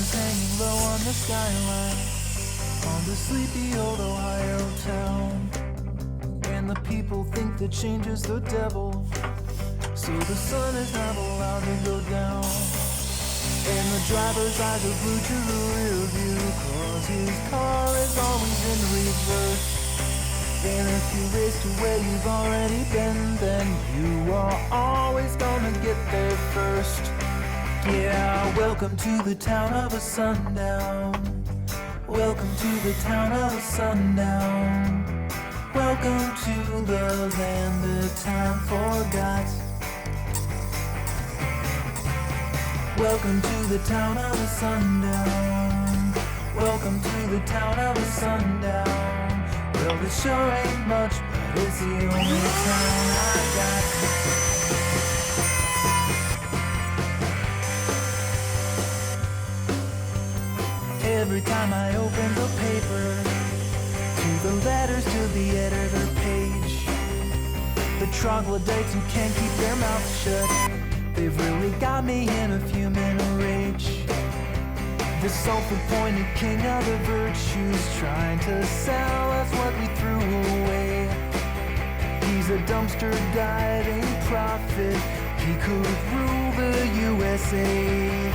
sun's hanging low on the skyline, on the sleepy old Ohio town. And the people think that change is the devil, so the sun is not allowed to go down. And the driver's eyes are glued to the rear view, 'cause his car is always in reverse. And if you race to where you've already been, then you are always gonna get there first. Yeah, welcome to the town of a sundown. Welcome to the town of a sundown. Welcome to the land that time forgot. Welcome to the town of a sundown. Welcome to the town of a sundown. Well, it sure ain't much, but it's the only town I got. Every time I open the paper, to the letters to the editor page, the troglodytes who can't keep their mouths shut, they've really got me in a fumin' rage. The self-appointed king of the virtues, trying to sell us what we threw away. He's a dumpster diving prophet, he could rule the USA.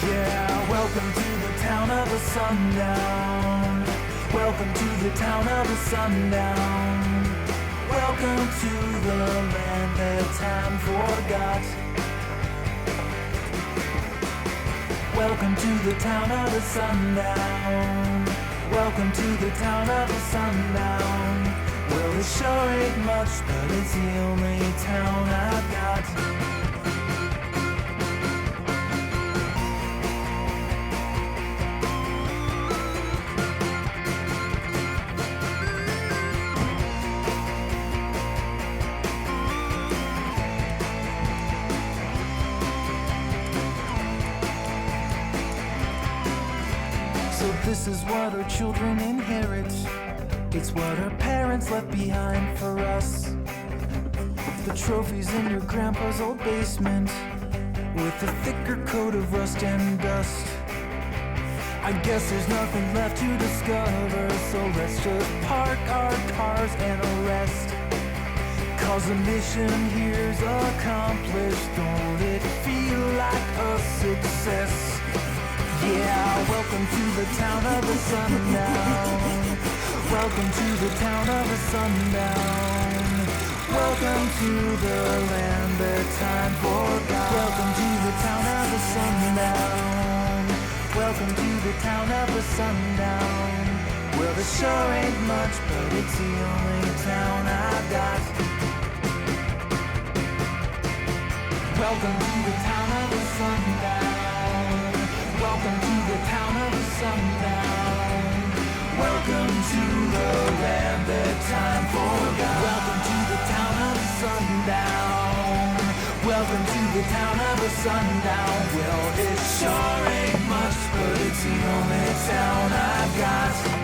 Yeah, welcome to the town of a sundown. Welcome to the town of a sundown. Welcome to the land that time forgot. Welcome to the town of a sundown. Welcome to the town of a sundown. Well, it sure ain't much, but it's the only town I've got. So this is what our children inherit. It's what our parents left behind for us. The trophies in your grandpa's old basement, with a thicker coat of rust and dust. I guess there's nothing left to discover, so let's just park our cars and rest. 'Cause the mission here's accomplished. Don't it feel like a success? Yeah, welcome to the town of the sundown. Welcome to the town of the sundown. Welcome to the land that time forgot. Welcome to the town of the sundown. Welcome to the town of the sundown. Well, there sure ain't much, but it's the only town I've got. Welcome to the town of the sundown. Welcome to the town of the sundown. Welcome to the land that time forgot. Welcome to the town of the sundown. Welcome to the town of the sundown. Well, it sure ain't much, but it's the only town I've got.